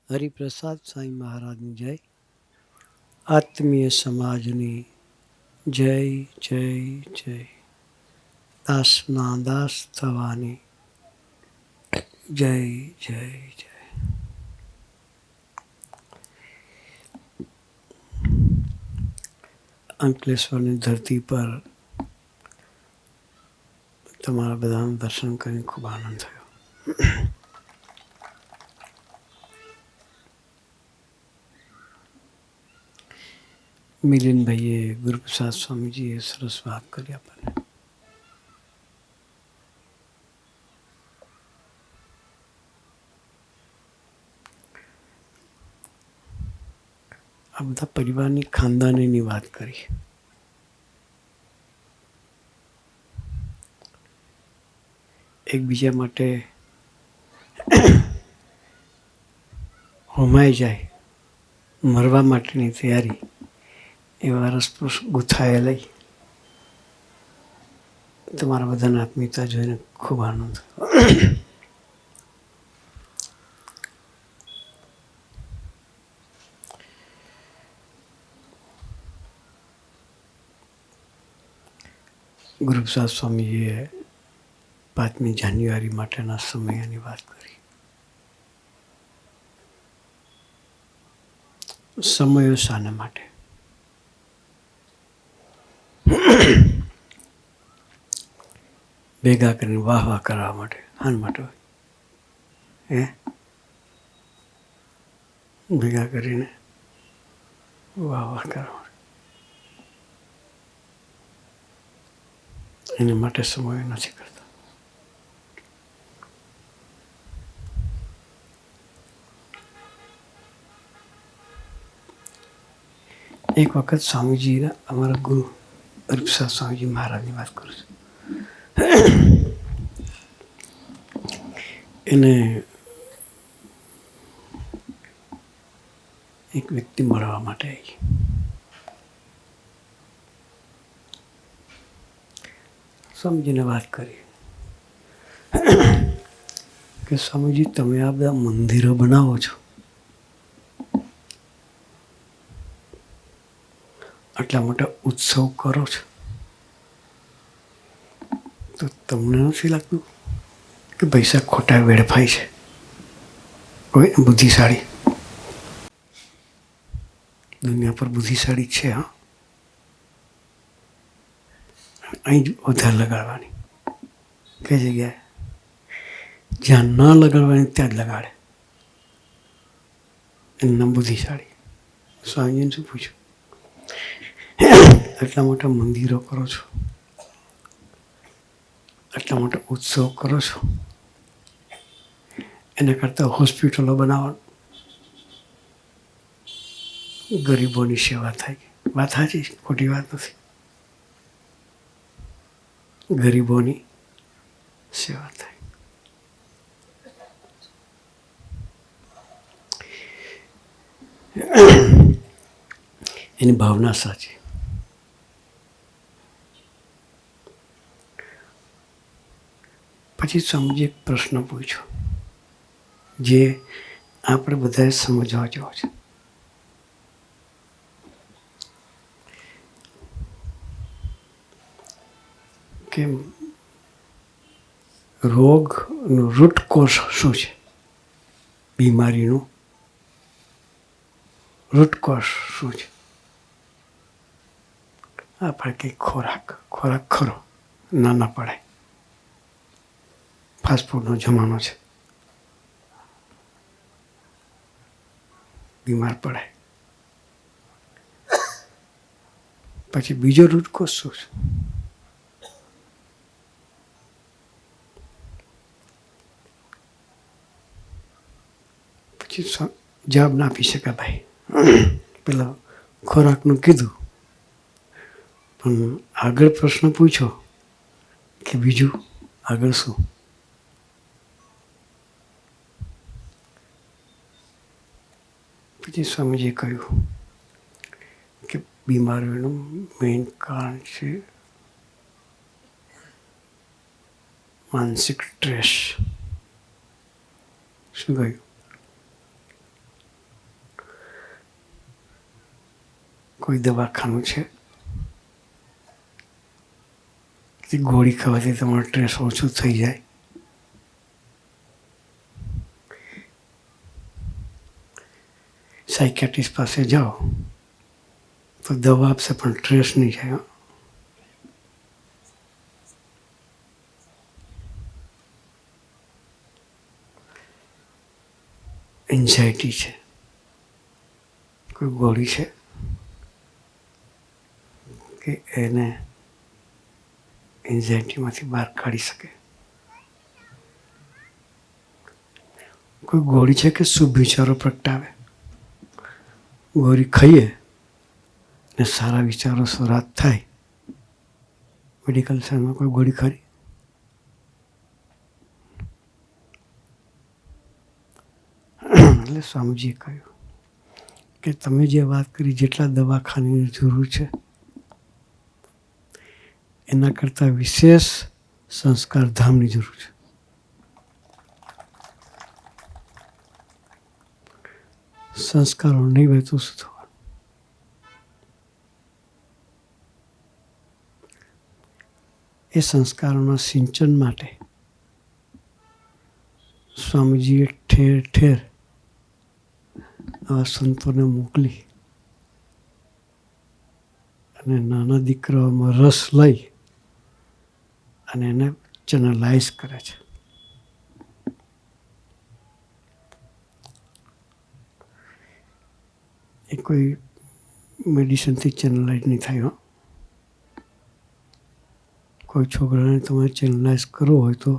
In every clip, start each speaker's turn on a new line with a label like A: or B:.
A: હરિપ્રસાદ સાંઈ મહારાજની જય. આત્મીય સમાજની જય જય જય. દાસના દાસ થવાની જય જય જય. અંકલેશ્વરની ધરતી પર તમારા બધાનું દર્શન કરીને ખૂબ આનંદ થયો. મિલિનભાઈએ, ગુરુપ્રસાદ સ્વામીજીએ સરસ વાત કરી આપણને. આ બધા પરિવારની ખાનદાનીની વાત કરી. એકબીજા માટે હોમાઈ જાય, મરવા માટેની તૈયારી એવા રસપ્રસ ગુથાયેલી તમારા બધાની આત્મીયતા જોઈને ખૂબ આનંદ થયો. ગુરુપ્રસાદ સ્વામીજીએ 5મી જાન્યુઆરી માટેના સમયની વાત કરી. સમયો શાના માટે? ભેગા કરીને વાહ વાહ કરવા માટે. શાના માટે હોય? ભેગા કરીને વાહ વાહ કરવા માટે. એના માટે સમય નથી કરતા. એક વખત સ્વામીજી, અમારા ગુરુ હરિપ્રસાદ સ્વામીજી મહારાજની વાત કરું છું. એને એક વ્યક્તિ મળવા માટે આવી. સ્વામીજીને વાત કરી કે સ્વામીજી, તમે આ બધા મંદિરો બનાવો છો, આટલા મોટા ઉત્સવ કરો છો, તો તમને નથી લાગતું કે પૈસા ખોટા વેડફાય છે? કોઈ બુદ્ધિશાળી દુનિયા પર બુદ્ધિશાળી છે, હા, અહીં જ વધારે લગાડવાની. કઈ જગ્યાએ? જ્યાં ન લગાડવાની ત્યાં જ લગાડે. એનું નામ બુદ્ધિશાળી. સ્વામીજીને શું પૂછ્યું? આટલા મોટા મંદિરો કરો છો, આટલા મોટા ઉત્સવ કરો છો, એના કરતાં હોસ્પિટલો બનાવો, ગરીબોની સેવા થાય. વાત સાચી, ખોટી વાત નથી. ગરીબોની સેવા થાય. એની ભાવના સાચી. પછી સ્વામીજીએ એક પ્રશ્ન પૂછ્યો જે આપણે બધાએ સમજવા જેવો છે. કે રોગનું રૂટ કોઝ શું છે? બીમારીનું રૂટ કોઝ શું છે? આપણે કંઈક ખોરાક ખરો, ના પડાય. ફાસ્ટફૂડનો જમાનો છે, બીમાર પડાય. પછી બીજો રૂટ કોઝ શું છે? પછી જવાબ ના આપી શકાય ભાઈ. પેલા ખોરાકનું કીધું, પણ આગળ પ્રશ્ન પૂછો કે બીજું આગળ શું? પછી સ્વામીજીએ કહ્યું કે બીમારીઓનું મેઇન કારણ છે માનસિક સ્ટ્રેસ. શું કહ્યું? કોઈ દવાખાનું છે કે ગોળી ખાવાથી તમારો સ્ટ્રેસ ઓછું થઈ જાય? સાયકેટ્રિસ્ટ પાસે જાઓ તો દવા આપશે પણ સ્ટ્રેસ નહીં જાય. એન્ઝાયટી છે, કોઈ ગોળી છે કે એને એન્ઝાયટીમાંથી બહાર કાઢી શકે? કોઈ ગોળી છે કે શુભ વિચારો પ્રગટાવે? ગોળી ખાઈએ ને સારા વિચારો શરૂઆત થાય. મેડિકલ સાયન્સમાં કોઈ ગોળી ખરી? એટલે સ્વામીજીએ કહ્યું કે તમે જે વાત કરી, જેટલા દવાખાનાની જરૂર છે એના કરતાં વિશેષ સંસ્કાર ધામની જરૂર છે. સંસ્કારો નહીં હોય તો શું થવાનું? એ સંસ્કારોના સિંચન માટે સ્વામીજીએ ઠેર ઠેર આવા સંતોને મોકલી અને નાના દીકરાઓમાં રસ લઈ અને એને ચેનલાઇઝ કરે છે. એ કોઈ મેડિસિનથી ચેનલાઇઝ નહીં થાય. કોઈ છોકરાને તમારે ચેનલાઇઝ કરવો હોય તો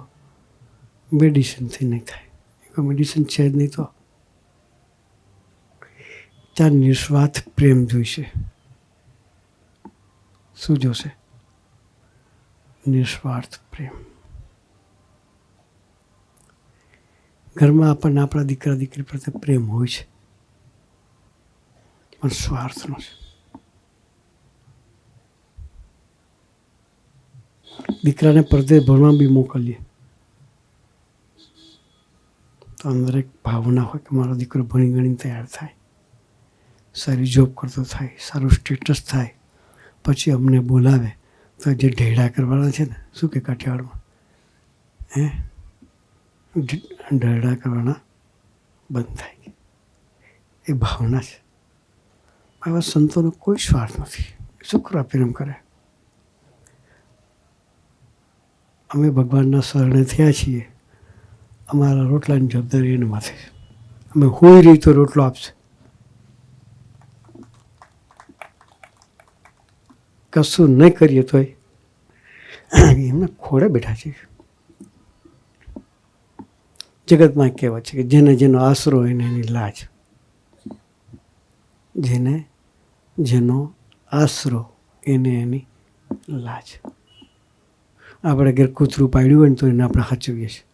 A: મેડિસિનથી નહીં થાય. એ કોઈ મેડિસિન છે જ નહીં. તો ત્યાં નિસ્વાર્થ પ્રેમ જોઈશે. શું જોશે? નિસ્વાર્થ પ્રેમ. ઘરમાં આપણને આપણા દીકરા દીકરી પ્રત્યે પ્રેમ હોય છે, પણ સ્વાર્થનો છે. દીકરાને પરદેશ ભણવા બી મોકલીએ તો અંદર એક ભાવના હોય કે મારો દીકરો ભણી ગણીને તૈયાર થાય, સારી જોબ કરતો થાય, સારું સ્ટેટસ થાય, પછી અમને બોલાવે તો જે ઢેડા કરવાના છે ને, શું કે કાઠિયાવાડમાં, ઢેડા કરવાના બંધ થાય. એ ભાવના છે. આવા સંતોનો કોઈ સ્વાર્થ નથી. શું કરવા પ્રેમ કરે? અમે ભગવાનના શરણે થયા છીએ. અમારા રોટલાની જવાબદારી એને માથે છે. અમે હોઈ રહી તો રોટલો આપશે. કશું નહીં કરીએ તોય એમને ખોળે બેઠા છે. જગતમાં કહેવત છે કે જેને જેનો આશરો હોય એને એની લાજ. જેને જેનો આશરો એને એની લાજ. આપણે ઘેર કૂતરું પાડ્યું હોય ને તો એને આપણે સાચવીએ છીએ.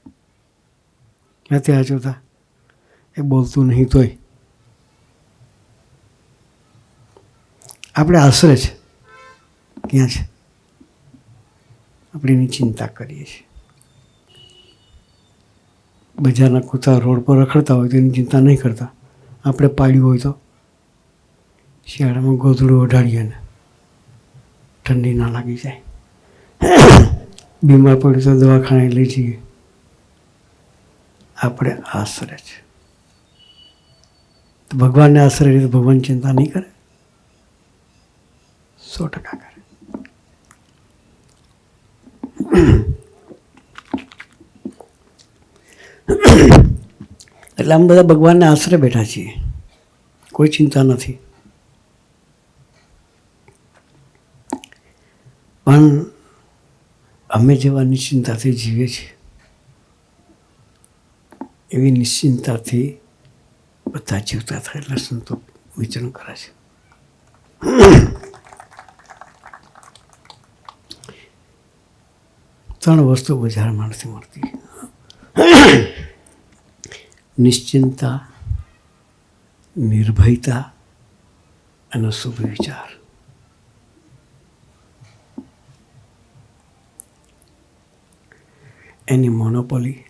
A: નથી સાચવતા? એ બોલતું નહીં તોય આપણે આશરે છે. ક્યાં છે? આપણે એની ચિંતા કરીએ છીએ. બજારના કૂતરા રોડ પર રખડતા હોય તો એની ચિંતા નહીં કરતા. આપણે પાડ્યું હોય તો શિયાળામાં ગોદડું ઓઢાડીએ ને ઠંડી ના લાગી જાય. બીમાર પડ્યું તો દવાખાને લઈ જઈએ. આપણે આશરે છે. તો ભગવાનને આશરે તો ભગવાન ચિંતા નહીં કરે? 100% કરે. એટલે આમ બધા ભગવાનને આશરે બેઠા છીએ. કોઈ ચિંતા નથી. પણ અમે જેવા નિશ્ચિંતાથી જીવીએ છીએ એવી નિશ્ચિંતાથી બધા જીવતા થાય. એટલે સંતો વિચરણ કરે છે. ત્રણ વસ્તુ બજારમાં નથી મળતી: નિશ્ચિંતા, નિર્ભયતા અને શુભ વિચાર. એની મોનોપોલી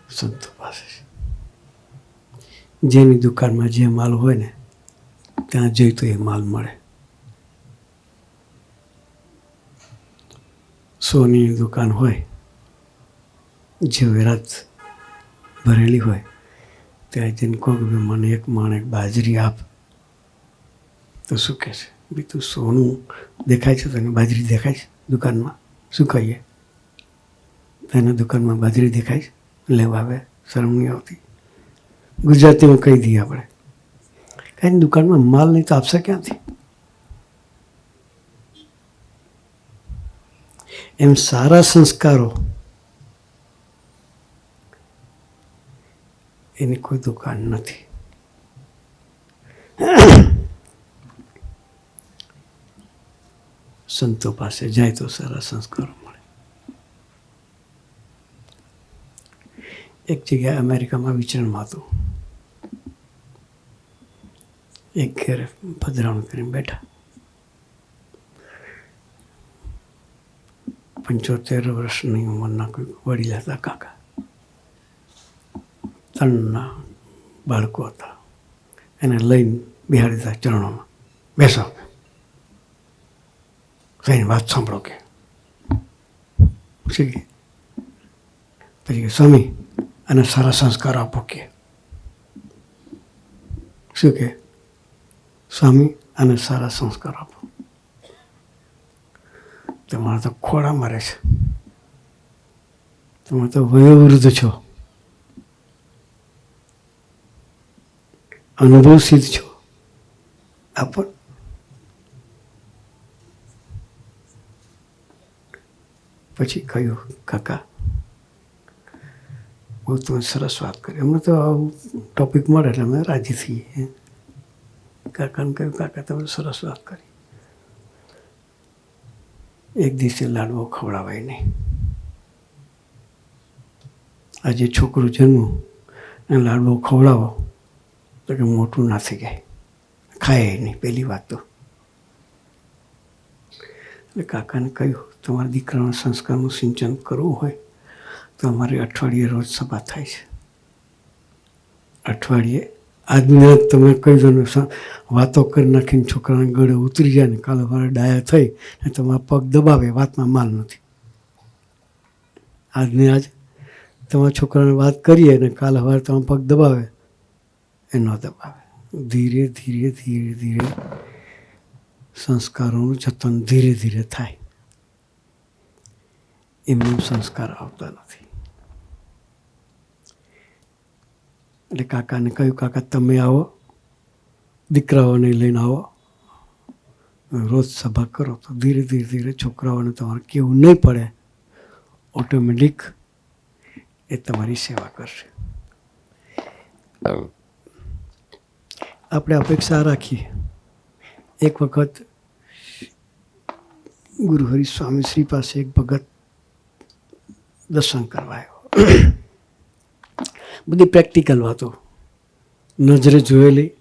A: સંતો પાસે છે. જેની દુકાનમાં જે માલ હોય ને ત્યાં જઈ તો એ માલ મળે. સોનીની દુકાન હોય, જેવરાત ભરેલી હોય, ત્યાં જઈને કહો કે મને એક માણેક બાજરી આપ, તો શું કહે છે? ભાઈ તું સોનું દેખાય છે, તને બાજરી દેખાય છે દુકાનમાં? શું કહીએ? તને દુકાનમાં બાજરી દેખાય છે? લેવા આવે, શરમ નહીં આવતી? ગુજરાતીમાં કહી દઈએ આપણે, કાંઈ દુકાનમાં માલ નહીં તો આપશે ક્યાંથી? એમ સારા સંસ્કારો એની કોઈ દુકાન નથી. સંતો પાસે જાય તો સારા સંસ્કારો મળે. એક જગ્યાએ અમેરિકામાં વિચરણમાં હતું. એક ઘેરે પધરામણી કરીને બેઠા. 75 વર્ષની ઉંમરના કોઈ વડીલ હતા કાકા. 3 બાળકો હતા. એને લઈને બિહાડી દીધા ચરણોમાં. બેસો, કઈ વાત સાંભળો કે. શું કે? પછી સ્વામી અને સારા સંસ્કાર આપો કે. શું કે? સ્વામી અને સારા સંસ્કાર આપો. તમારે તો ખોડા મારે છે, તમે તો વયોવૃદ્ધ છો, અનુભવ સિદ્ધ છો, આપો. પછી કહ્યું, કાકા બહુ તમે સરસ વાત કરી, અમને તો આવું ટોપિક મળે એટલે અમે રાજી થઈએ. કાકાને કહ્યું, કાકા તમે સરસ વાત કરી. એક દિવસે લાડવો ખવડાવાય નહીં. આજે છોકરું જન્મ્યું અને લાડવો ખવડાવો તો કે મોટું ના થઈ જાય, ખાય નહીં. પહેલી વાત તો એટલે કાકાને કહ્યું, તમારા દીકરાના સંસ્કારનું સિંચન કરવું હોય તો અમારે અઠવાડિયે રોજ સભા થાય છે. અઠવાડિયે આજના તમે કહી દો ને, વાતો કરી નાખીને છોકરાના ગળે ઉતરી જાય ને કાલે મારે ડાયા થઈ ને તમારા પગ દબાવે, વાતમાં માલ નથી. આજની આજ તમારા છોકરાને વાત કરીએ ને કાલે સવારે તમારા પગ દબાવે, એ ન દબાવે. ધીરે ધીરે ધીરે ધીરે સંસ્કારોનું જતન ધીરે ધીરે થાય. એમનું સંસ્કાર આવતા નથી. એટલે કાકાને કહ્યું, કાકા તમે આવો, દીકરાઓને લઈને આવો, રોજ સભા કરો તો ધીરે ધીરે ધીરે છોકરાઓને તમારે કેવું નહીં પડે, ઓટોમેટિક એ તમારી સેવા કરશે. આપણે અપેક્ષા રાખીએ. એક વખત ગુરુ હરિ સ્વામી શ્રી પાસે એક ભગત દર્શન કરવા આવ્યો. બધી પ્રેક્ટિકલ વાતો, નજરે જોયેલી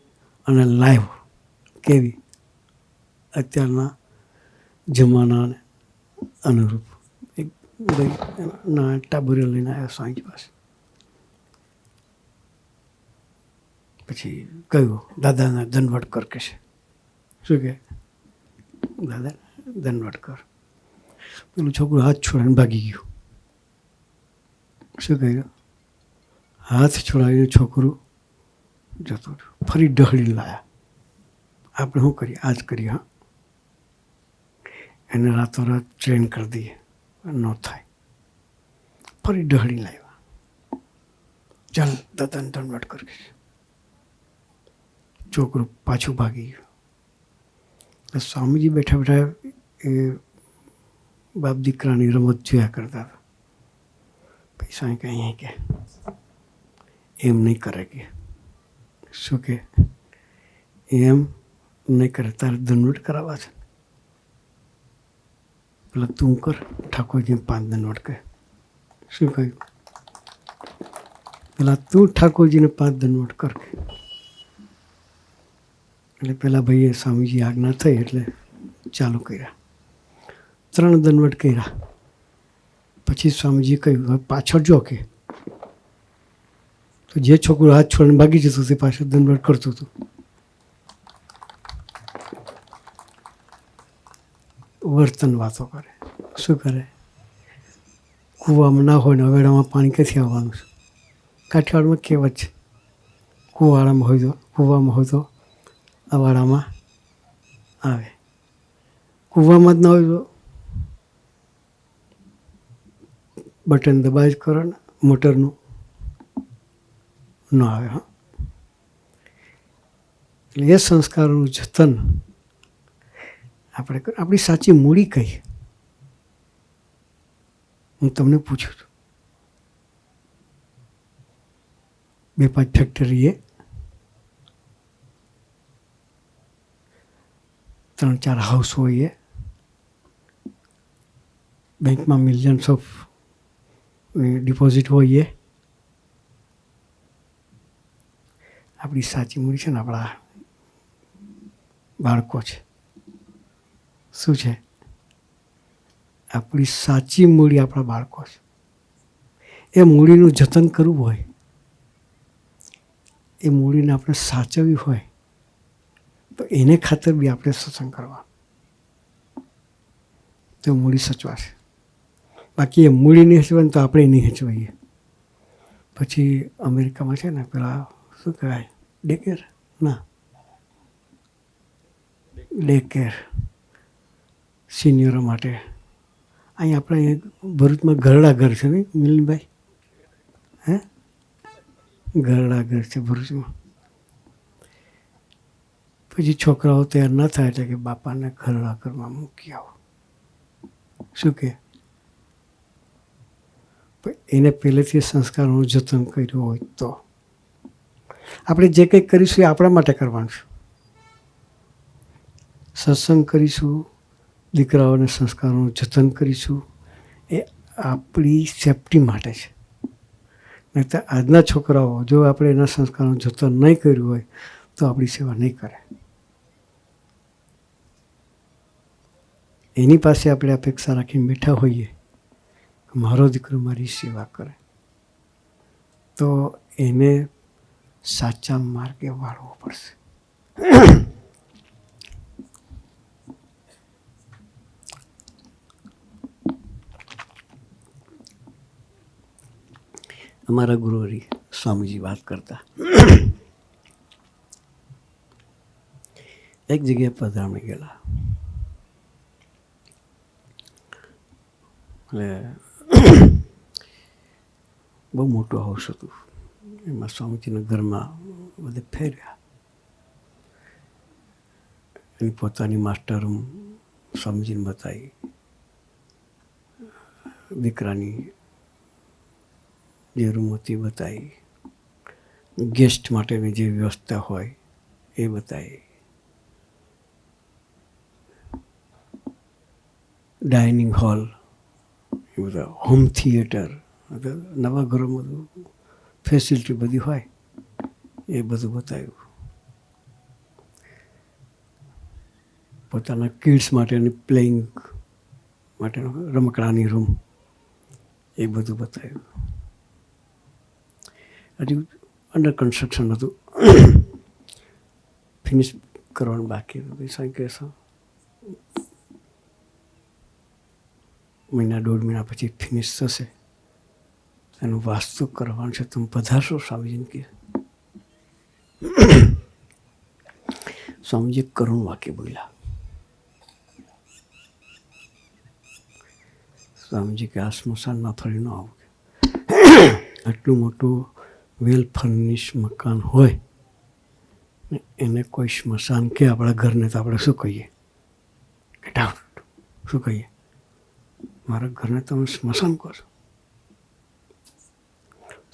A: અને લાઈવ કેવી અત્યારના જમાનાને અનુરૂપ. એક ભાઈ ટાબુરે લઈને આવ્યો સ્વામી પાસે. પછી કહ્યું, દાદાને દંડવટ કર કે છે. શું કે? દાદા દંડવટ કર. પેલું છોકરું હાથ છોડીને ભાગી ગયું. શું કહ્યું? હાથ છોડાવીને છોકરું જતું રહ્યું. ફરી ઢહળી લાયા. આપણે શું કરીએ? આ જ કરીએ. હા, એને રાતોરાત ટ્રેન કરી દઈએ, ન થાય. ફરી ઢહળી લાવ્યા. ચાલ દાદાને દંડવટ કર કે. છોકરું પાછું ભાગી ગયું. સ્વામીજી બેઠા બેઠા એ બાપ દીકરાની રમત જોયા કરતા હતા. પૈસા કે અહીંયા કે એમ નહીં કરે કે. શું કે? એમ નહીં કરે, તારે દંડવટ કરાવવા છે. પેલા તું કર, ઠાકોરજીને 5 દંડવટ કહે. શું કહ્યું? પેલા તું ઠાકોરજીને 5 દંડવટ કર કે. એટલે પેલા ભાઈએ સ્વામીજી આજ્ઞા થઈ એટલે ચાલુ કર્યા. 3 દંડવટ કર્યા. પછી સ્વામીજી કહ્યું, હવે પાછળ જો કે. તો જે છોકરો હાથ છોડીને ભાગી જતું તે પાછળ દંડવટ કરતું હતું. વર્તન વાતો કરે. શું કરે? કૂવામાં ના હોય ને અવેડામાં પાણી ક્યાંથી આવવાનું છે? કાઠિયાવાડમાં કહેવત છે, કૂવામાં હોય તો અવાડામાં આવે. કૂવામાં જ ના હોય તો બટન દબાય જ કરો ને મોટરનું, ન આવે. હા, એટલે એ સંસ્કારોનું જતન આપણે આપણી સાચી મૂડી કઈ? હું તમને પૂછું છું. 2-5 ફેક્ટરીએ 3-4 હાઉસ હોય, બેંકમાં મિલિયન્સ ઓફ ડિપોઝિટ હોય. આપણી સાચી મૂડી છે ને આપણા બાળકો છે. શું છે? આપણી સાચી મૂડી આપણા બાળકો છે. એ મૂડીનું જતન કરવું હોય, એ મૂડીને આપણે સાચવવી હોય તો એને ખાતર બી આપણે સત્સંગ કરવા, તો મૂડી સચવાશે. બાકી એ મૂડી નહીં હચવાય તો આપણે નહીં હચવાઈએ. પછી અમેરિકામાં છે ને પેલા શું કહેવાય, ડે કેર સિનિયરો માટે. અહીં આપણે ભરૂચમાં ઘરડા ઘર છે નહીં મિલનભાઈ? હે, ઘરડા ઘર છે ભરૂચમાં. પછી છોકરાઓ તૈયાર ના થાય એટલે કે બાપાને ઘરડા ઘરમાં મૂકી આવો. શું કે? એને પહેલેથી સંસ્કારોનું જતન કર્યું હોય તો આપણે જે કંઈક કરીશું એ આપણા માટે કરવાનું છે. સત્સંગ કરીશું, દીકરાઓને સંસ્કારોનું જતન કરીશું, એ આપણી સેફટી માટે છે. નહીં તો આજના છોકરાઓ જો આપણે એના સંસ્કારોનું જતન નહીં કર્યું હોય તો આપણી સેવા નહીં કરે. એની પાસે આપણે અપેક્ષા રાખીને બેઠા હોઈએ મારો દીકરો મારી સેવા કરે, તો એને સાચા માર્ગે વાળવો પડશે. અમારા ગુરુહરી સ્વામીજી વાત કરતા, એક જગ્યાએ પધરામણી ગયેલા. એટલે બહુ મોટું હાઉસ હતું. એમાં સ્વામીજીના ઘરમાં બધે ફેર્યા. એની પોતાની માસ્ટર રૂમ સ્વામીજીને બતાવી, દીકરાની જે રૂમ હતી બતાવી, ગેસ્ટ માટેની જે વ્યવસ્થા હોય એ બતાવી, ડાઇનિંગ હોલ, એ બધા હોમ થિયેટર, નવા ઘરોમાં ફેસિલિટી બધી હોય એ બધું બતાવ્યું. પોતાના કિડ્સ માટેની પ્લેઇંગ માટેનો રમકડાની રૂમ એ બધું બતાવ્યું. હજુ અંડર કન્સ્ટ્રક્શન હતું, ફિનિશ કરવાનું બાકી હતું. સાંઈ કહેશો મહિના 1.5 મહિના પછી ફિનિશ થશે, એનું વાસ્તુ કરવાનું છે, તમે પધારશો સ્વામીજીને કહે. સ્વામીજી કરુણ વાક્ય બોલ્યા. સ્વામીજી કે આ સ્મશાનમાં ફરી ન આવું. આટલું મોટું વેલ ફર્નિશ મકાન હોય ને એને કોઈ સ્મશાન કે આપણા ઘરને તો આપણે શું કહીએ? Get out. શું કહીએ? મારા ઘરને તમે સ્મશાન કહો છો.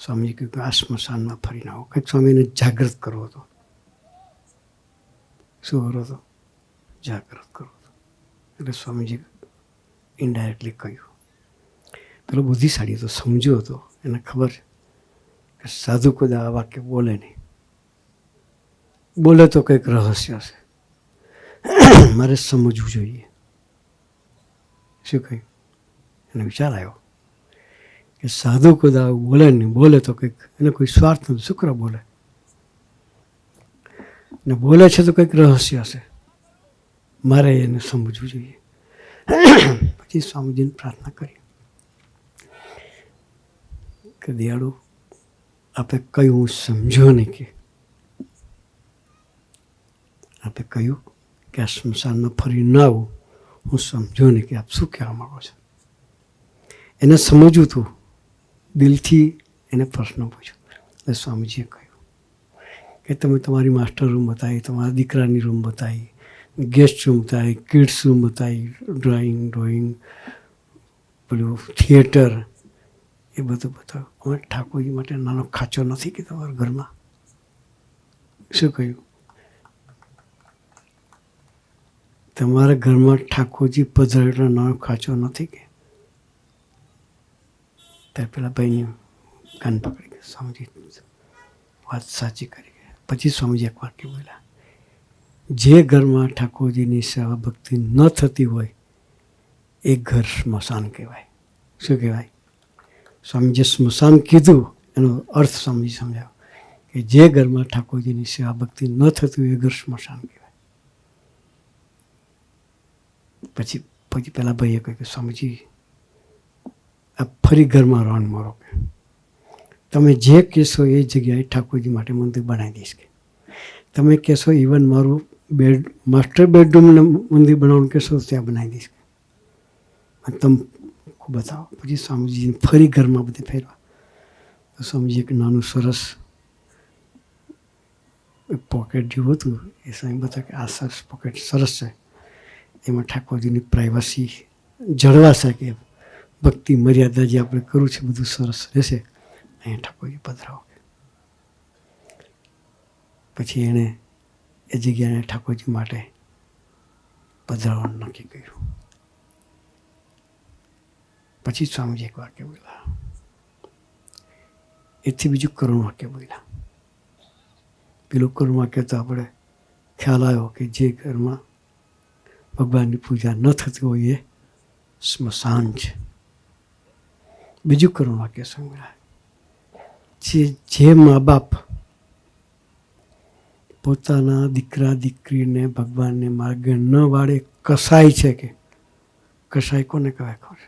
A: સ્વામીજી કહ્યું કે આ સ્મશાનમાં ફરીને આવો. કંઈક સ્વામીને જાગૃત કરવો હતો. શું કરો હતો? જાગૃત કરવો હતો. એટલે સ્વામીજી ઇનડાયરેક્ટલી કહ્યું. પેલો બુદ્ધિશાળી હતો, સમજ્યો હતો, એને ખબર છે કે સાધુ કોઈ આ વાક્ય બોલે નહીં. બોલે તો કંઈક રહસ્ય હશે, મારે સમજવું જોઈએ. શું કહ્યું? એને વિચાર આવ્યો કે સાધુ કદા બોલે નહીં, બોલે તો કંઈક એને કોઈ સ્વાર્થ નથી, શુક્ર બોલે ને બોલે છે તો કંઈક રહસ્ય હશે, મારે એને સમજવું જોઈએ. પછી સ્વામીજીને પ્રાર્થના કરી કે દયાળુ આપે કહ્યું હું સમજ્યો નહીં, કે આપે કહ્યું કે આ સ્મશાનમાં ફરી ન આવું, હું સમજ્યો નહીં કે આપ શું કહેવા માગો છો. એને સમજવું હતું, દિલથી એને પ્રશ્ન પૂછ્યો. એટલે સ્વામીજીએ કહ્યું કે તમે તમારી માસ્ટર રૂમ બતાવી, તમારા દીકરાની રૂમ બતાવી, ગેસ્ટ રૂમ બતાવી, કિડ્સ રૂમ બતાવી, ડ્રોઈંગ પેલું થિયેટર, એ બધું બતાવ્યું. અમે ઠાકોરજી માટે નાનો ખાંચો નથી કે તમારા ઘરમાં? શું કહ્યું? તમારા ઘરમાં ઠાકોરજી પધરાય એટલો નાનો ખાંચો નથી કે? ત્યારે પેલા ભાઈને કાન પકડી ગયા. સ્વામીજી વાત સાચી કરી ગયા. પછી સ્વામીજી એક વાક્ય બોલ્યા, જે ઘરમાં ઠાકોરજીની સેવા ભક્તિ ન થતી હોય એ ઘર સ્મશાન કહેવાય. શું કહેવાય? સ્વામીજીએ સ્મશાન કીધું એનો અર્થ સ્વામીજી સમજાવ્યો કે જે ઘરમાં ઠાકોરજીની સેવા ભક્તિ ન થતી હોય એ ઘર સ્મશાન કહેવાય. પછી પેલા ભાઈએ કહ્યું કે સ્વામીજી આ ફરી ઘરમાં રોણ મારો, કે તમે જે કહેશો એ જગ્યાએ ઠાકોરજી માટે મંદિર બનાવી દઈશ. કે તમે કહેશો ઇવન મારું માસ્ટર બેડરૂમને મંદિર બનાવવાનું કહેશો ત્યાં બનાવી દઈશ. તમે બતાવો. પછી સ્વામીજીને ફરી ઘરમાં બધે ફેરવા. તો સ્વામીજી એક નાનું સરસ પોકેટ જેવું હતું, એ સ્વામી બતાવે કે આ સરસ પોકેટ સરસ છે, એમાં ઠાકોરજીની પ્રાઇવસી જળવાશે, કે ભક્તિ મર્યાદા જે આપણે કરવું છે બધું સરસ રહેશે, અહીંયા ઠાકોરજી પધરાવો. પછી એણે એ જગ્યાને ઠાકોરજી માટે પધરાવવાનું નક્કી કર્યું. પછી સ્વામીજી એક વાક્ય બોલ્યા, એથી બીજું કરુણ વાક્ય બોલ્યા. પેલું કરુણ વાક્ય તો આપણે ખ્યાલ આવ્યો કે જે ઘરમાં ભગવાનની પૂજા ન થતી હોય એ સ્મશાન છે. બીજું કરુણ વાક્ય સંભળાય, જે મા બાપ પોતાના દીકરા દીકરીને ભગવાનને માર્ગે ન વાળે કસાય છે, કે કસાય કોને કહેવાય ખબર?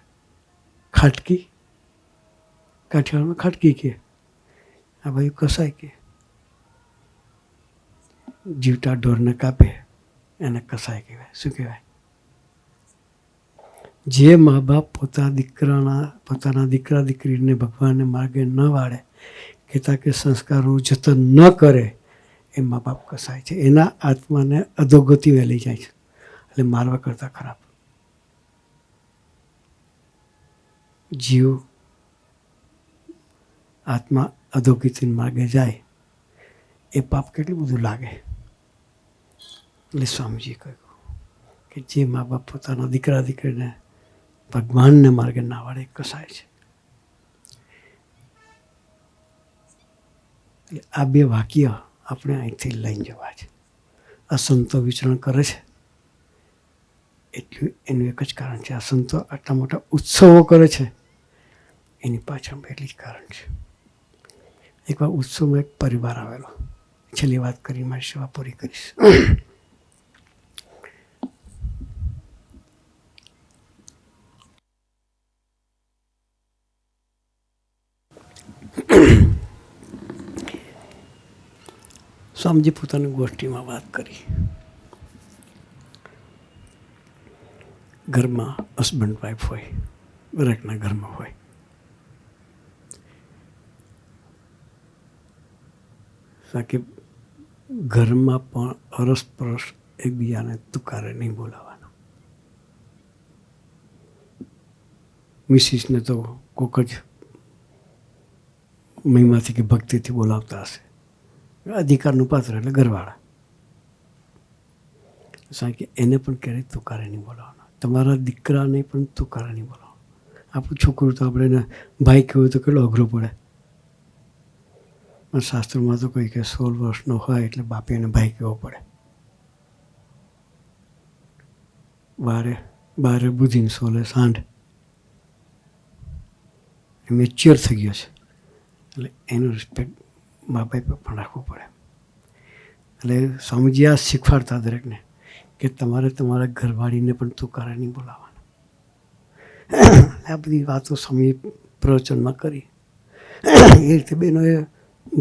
A: ખાટકી. કાઠિયાવાડમાં ખાટકી કે આ ભાઈ કસાય, કે જીવતા ઢોરને કાપે એને કસાય કહેવાય. શું કહેવાય? જે મા બાપ પોતાના દીકરા દીકરીને ભગવાનને માર્ગે ન વાળે, કહેતા કે સંસ્કારોનું જતન ન કરે, એ મા બાપ કસાય છે. એના આત્માને અધોગતિ લઈ જાય છે. એટલે મારવા કરતાં ખરાબ. જીવ આત્મા અધોગતિના માર્ગે જાય એ પાપ કેટલું બધું લાગે. એટલે સ્વામીજીએ કહ્યું કે જે મા બાપ પોતાના દીકરા દીકરીને ભગવાનને માર્ગે ના વાળે કસાય છે. એટલે આ બે વાક્ય આપણે અહીંથી લઈને જવા છે. અસંતો વિચરણ કરે છે એટલું એનું એક જ કારણ છે. અસંતો આટલા મોટા ઉત્સવો કરે છે એની પાછળ એટલી જ કારણ છે. એકવાર ઉત્સવમાં એક પરિવાર આવેલો. છેલ્લી વાત કરી, મારી સેવા પૂરી કરીશ. સ્વામીજી પોતાની ગોષ્ઠીમાં વાત કરી. ઘરમાં હસબન્ડ વાઈફ હોય, દરેકના ઘરમાં હોય. કે ઘરમાં પણ અરસપરસ એકબીજાને તુકારે નહીં બોલાવવાના. મિસિસને તો કોક જ મહિમાથી કે ભક્તિથી બોલાવતા હશે. અધિકારનું પાત્ર એટલે ઘરવાળા. કારણ કે એને પણ ક્યારેય તુકારે નહીં બોલાવવાના. તમારા દીકરાને પણ તુકારે નહીં બોલાવવાના. આપણું છોકરું તો આપણે એને ભાઈ કહેવું તો કેટલો અઘરો પડે. પણ શાસ્ત્રોમાં તો કહી કે 16 વર્ષનો હોય એટલે બાપે એને ભાઈ કહેવો પડે. બારે બુદ્ધિને 16 સાંઢ. મેચ્યોર થઈ ગયો છે, એટલે એનું રિસ્પેક્ટ મા બાપ પણ રાખવું પડે. એટલે સ્વામીજી આ શીખવાડતા દરેકને કે તમારે તમારા ઘરવાળીને પણ તુકારા નહીં બોલાવવાના. આ બધી વાતો સ્વામી પ્રવચનમાં કરી. એ રીતે બહેનોએ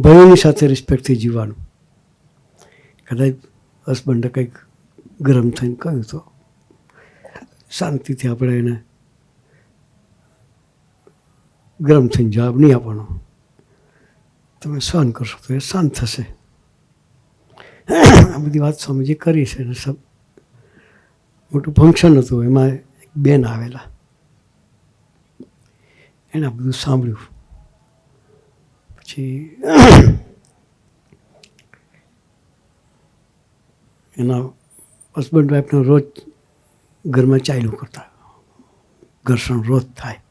A: ભાઈઓની સાથે રિસ્પેક્ટથી જીવવાનું. કદાચ હસબન્ડે કંઈક ગરમ થઈને કહ્યું તો શાંતિથી આપણે એને ગરમ થઈને જવાબ નહીં આપવાનો. તમે સહન કરશો તો એ શાંત થશે. આ બધી વાત સ્વામીજી કરી છે. અને સબ મોટું ફંક્શન હતું, એમાં એક બેન આવેલા, એને આ બધું સાંભળ્યું. પછી એના હસબન્ડ વાઈફનો રોજ ઘરમાં ચાલ્યું કરતા, ઘર્ષણ રોજ થાય.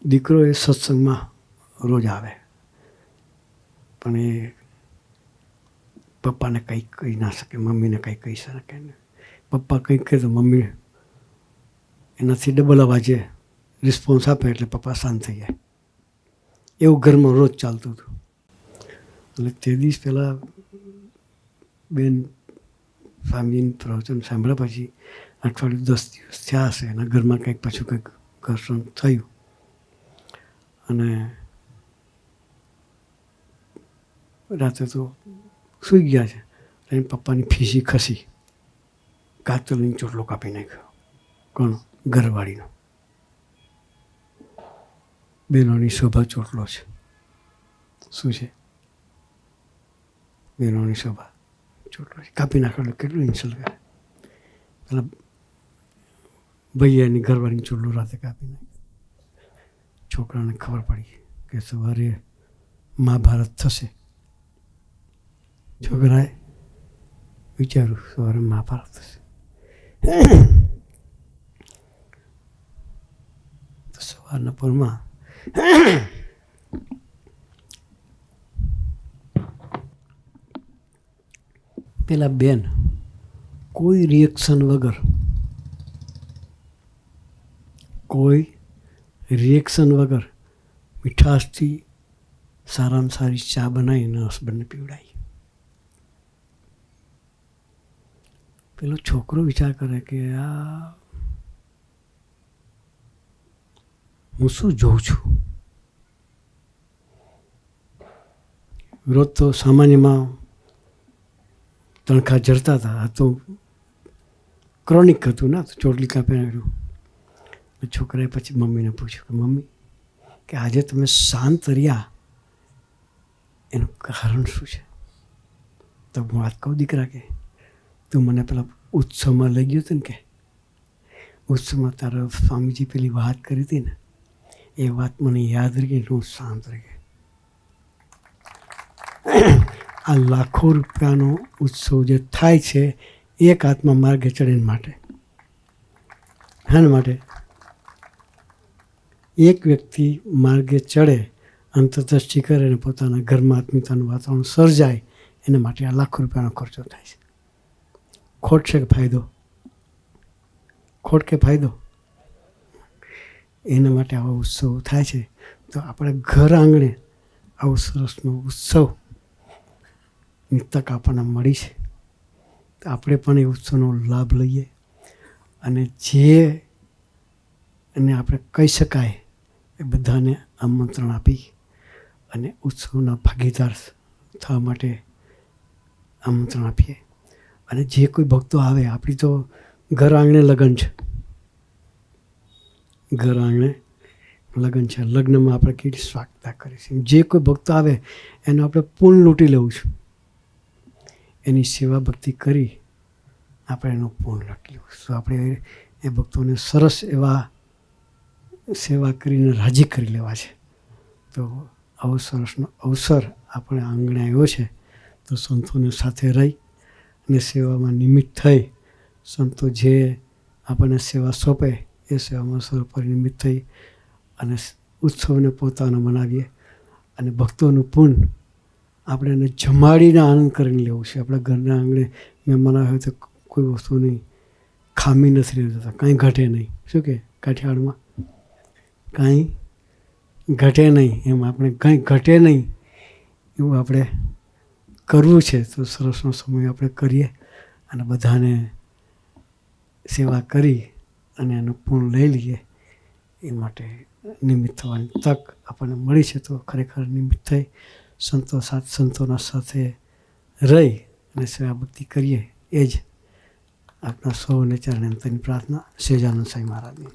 A: દીકરો એ સત્સંગમાં રોજ આવે, પણ એ પપ્પાને કંઈક કહી ના શકે, મમ્મીને કંઈ કહી શકે ને. પપ્પા કંઈક કહે તો મમ્મી એનાથી ડબલ અવાજે રિસ્પોન્સ આપે એટલે પપ્પા શાંત થઈ જાય. એવું ઘરમાં રોજ ચાલતું હતું. એટલે તે દિવસ પહેલાં બેન સ્વામીજીનું પ્રવચન સાંભળ્યા પછી અઠવાડિયું 10 દિવસ થયા હશે, એના ઘરમાં કંઈક પાછું કંઈક ઘર્ષણ થયું. અને રાતે તો સૂઈ ગયા છે. એની પપ્પાની ફીસી ખસી, કાતલની ચોટલો કાપી નાખ્યો. કોણ? ઘરવાળીનો. બહેનોની શોભા ચોટલો છે. શું છે? બહેનોની શોભા ચોટલો છે. કાપી નાખેલો કેટલું ઇન્સલ્ટ કરે. પેલા ભૈયાની ઘરવાળીની ચોટલો રાતે કાપી નાખ્યો. છોકરાને ખબર પડી કે સવારે મહાભારત થશે. છોકરાએ વિચાર્યું સવારે મહાભારત થશે. તો સવારના પરમાં પેલા બેન કોઈ રિએક્શન વગર મીઠાશથી સારામાં સારી ચા બનાવીને હસબન્ડને પીવડાવી. પેલો છોકરો વિચાર કરે કે આ હું શું જોઉં છું. રોજ તો સામાન્યમાં તણખા જરતા હતા, આ તો ક્રોનિક હતું ને, તો ચોટલી કાપી નાખ્યું. છોકરાએ પછી મમ્મીને પૂછ્યું કે મમ્મી, કે આજે તમે શાંત રહ્યા એનું કારણ શું છે? તો હું વાત કહું દીકરા, કે તું મને પેલા ઉત્સવમાં લઈ ગયો હતો ને, કે ઉત્સવમાં તારા સ્વામીજી પેલી વાત કરી હતી ને, એ વાત મને યાદ રહી ગઈ, હું શાંત રહી ગઈ. આ લાખો રૂપિયાનો ઉત્સવ જે થાય છે એક આત્મા માર્ગે ચડીને માટે, હાને માટે એક વ્યક્તિ માર્ગે ચડે, અંતરદ્રષ્ટિ કરે અને પોતાના ઘરમાં આત્મીયતાનું વાતાવરણ સર્જાય, એના માટે આ લાખો રૂપિયાનો ખર્ચો થાય છે. ખોટ છે કે ફાયદો? ખોટ કે ફાયદો? એના માટે આવા ઉત્સવ થાય છે. તો આપણે ઘર આંગણે આવો સરસનો ઉત્સવની તક આપણને મળી છે, તો આપણે પણ એ ઉત્સવનો લાભ લઈએ. અને એને આપણે કહી શકાય એ બધાને આમંત્રણ આપી અને ઉત્સવના ભાગીદાર થવા માટે આમંત્રણ આપીએ. અને જે કોઈ ભક્તો આવે, આપણી તો ઘર આંગણે લગ્ન છે, ઘર આંગણે લગ્ન છે. લગ્નમાં આપણે કેટલી સ્વાગતા કરીશું. જે કોઈ ભક્તો આવે એનું આપણે પૂર્ણ લૂંટી લેવું છે. એની સેવા ભક્તિ કરી આપણે એનું પૂર્ણ લૂંટી લેવું. તો આપણે એ ભક્તોને સરસ એવા સેવા કરીને રાજી કરી લેવા છે. તો આવો સરસનો અવસર આપણે આંગણે આવ્યો છે, તો સંતોને સાથે રહી અને સેવામાં નિમિત્ત થઈ, સંતો જે આપણને સેવા સોંપે એ સેવામાં પરિનિમિત્ત થઈ અને ઉત્સવને પોતાનો મનાવીએ. અને ભક્તોનું પૂર્ણ આપણે એને જમાડીને આનંદ કરીને લેવું છે. આપણા ઘરના આંગણે મહેમાન આવે તો કોઈ વસ્તુની ખામી નથી રહેતા, કાંઈ ઘટે નહીં. શું કે કાઠિયાવાડમાં કાંઈ ઘટે નહીં, એમ આપણે કંઈ ઘટે નહીં એવું આપણે કરવું છે. તો સરસનો સમય આપણે કરીએ અને બધાને સેવા કરી અને એનું પૂર્ણ લઈ લઈએ. એ માટે નિમિત્ત થવાની તક આપણને મળી છે. તો ખરેખર નિમિત્ત થઈ સંતોના સાથે રહી અને સેવા ભક્તિ કરીએ, એ જ આપણા સૌને ચરણે અંતરની પ્રાર્થના. સહજાનંદ સ્વામી મહારાજની.